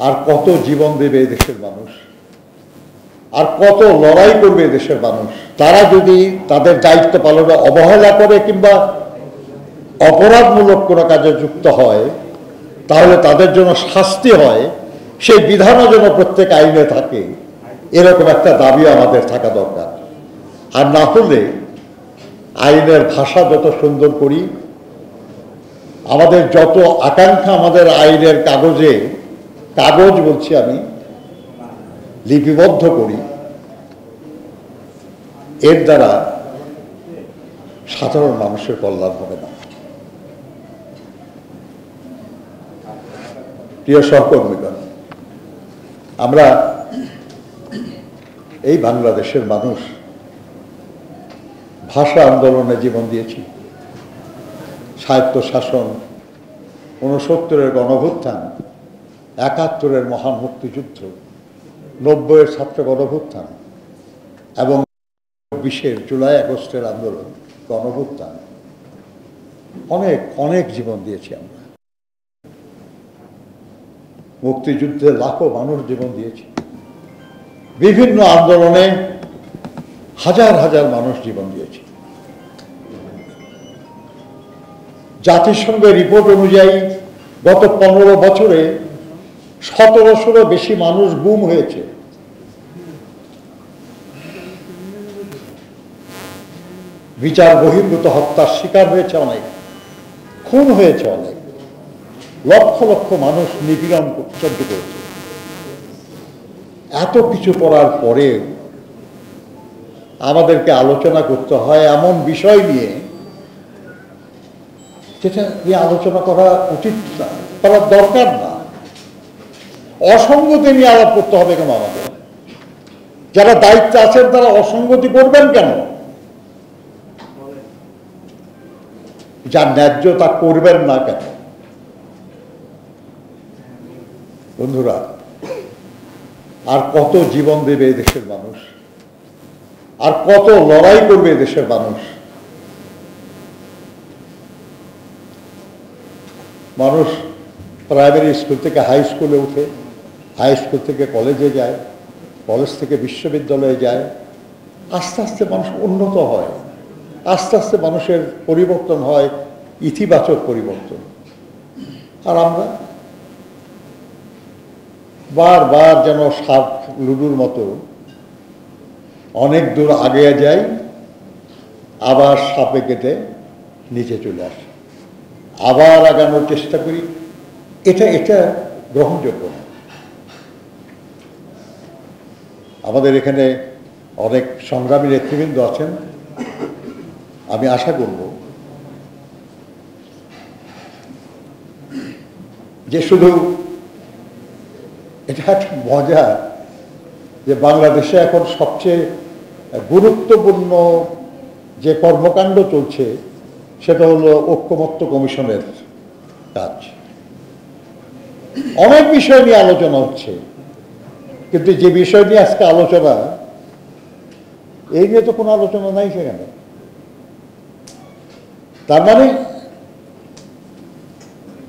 আর কত জীবন দেবে দেশের মানুষ, আর কত লড়াই করবে দেশের মানুষ। তারা যদি তাদের দায়িত্ব পালনে অবহেলা করে কিংবা অপরাধমূলক কোনো কাজে যুক্ত হয়, তাহলে তাদের জন্য শাস্তি হয়, সেই বিধানও যেন প্রত্যেক আইনে থাকে, এরকম একটা দাবিও আমাদের থাকা দরকার। আর না হলে আইনের ভাষা যত সুন্দর করি, আমাদের যত আকাঙ্ক্ষা আমাদের আইনের কাগজ বলছি আমি, লিপিবদ্ধ করি, এর দ্বারা সাধারণ মানুষের কল্যাণ হবে না। প্রিয় সহকর্মীগণ, আমরা এই বাংলাদেশের মানুষ ভাষা আন্দোলনে জীবন দিয়েছি, স্বায়ত্তশাসন, ৬৯-এর গণঅভ্যুত্থান, ৭১-এর মহান মুক্তিযুদ্ধ, ৯০-এর ছাত্র গণঅভ্যুত্থান এবং ২০-এর জুলাই-আগস্টের আন্দোলন, গণঅভ্যুত্থান, অনেক অনেক জীবন দিয়েছি আমরা। মুক্তিযুদ্ধে লাখো মানুষ জীবন দিয়েছে, বিভিন্ন আন্দোলনে হাজার হাজার মানুষ জীবন দিয়েছে। জাতিসংঘের রিপোর্ট অনুযায়ী গত ১৫ বছরে ১৭০০-রও বেশি মানুষ গুম হয়েছে। বিচার বহির্ভূত হত্যার শিকার হয়েছে অনেক, খুন হয়েছে অনেক, লক্ষ লক্ষ মানুষ নিপীড়ন সহ্য করেছে। এত কিছু করার পরে আমাদেরকে আলোচনা করতে হয় এমন বিষয় নিয়ে যেটা নিয়ে আলোচনা করা উচিত না, করার দরকার না। অসঙ্গতি নিয়ে আলাপ করতে হবে কেন? আমাদের যারা দায়িত্বে আছেন তারা অসঙ্গতি করবেন কেন? যার ন্যায্য তা করবেন না কেন? বন্ধুরা, আর কত জীবন দেবে দেশের মানুষ, আর কত লড়াই করবে দেশের মানুষ। মানুষ প্রাইমারি স্কুল থেকে হাই স্কুলে উঠে, হাই স্কুল থেকে কলেজে যায়, কলেজ থেকে বিশ্ববিদ্যালয়ে যায়, আস্তে আস্তে মানুষ উন্নত হয়, আস্তে আস্তে মানুষের পরিবর্তন হয়, ইতিবাচক পরিবর্তন। আর আমরা বারবার যেন সাপ লুডুর মতো অনেক দূর আগে যাই, আবার সাপে কেটে নিচে চলে আসি, আবার আগানোর চেষ্টা করি। এটা গ্রহণযোগ্য না। আমাদের এখানে অনেক সংগ্রামী নেতৃবৃন্দ আছেন, আমি আশা করব যে শুধু এটা একটা মজা যে বাংলাদেশে এখন সবচেয়ে গুরুত্বপূর্ণ যে কর্মকাণ্ড চলছে সেটা হলো ঐক্যমত্য কমিশনের কাজ। অনেক বিষয় নিয়ে আলোচনা হচ্ছে, কিন্তু যে বিষয় নিয়ে আজকে আলোচনা, এই নিয়ে তো কোনো আলোচনা নাই সেখানে। তার মানে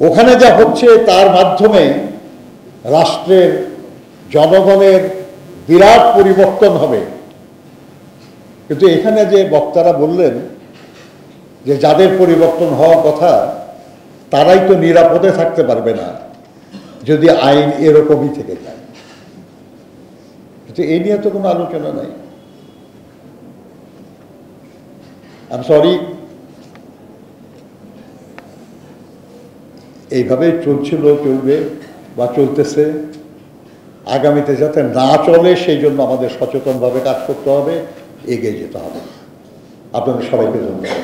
ওখানে যা হচ্ছে তার মাধ্যমে রাষ্ট্রের, জনগণের বিরাট পরিবর্তন হবে। কিন্তু এখানে যে বক্তারা বললেন যে যাদের পরিবর্তন হওয়ার কথা তারাই তো নিরাপদে থাকতে পারবে না যদি আইন এরকমই থেকে যায়। কিন্তু এই নিয়ে তো কোনো আলোচনা নাই। আই এম সরি, এইভাবে চলছিল, চলবে বা চলতেছে, আগামীতে যাতে না চলে সেই জন্য আমাদের সচেতনভাবে কাজ করতে হবে, এগিয়ে যেতে হবে। আপনাদের সবাইকে ধন্যবাদ।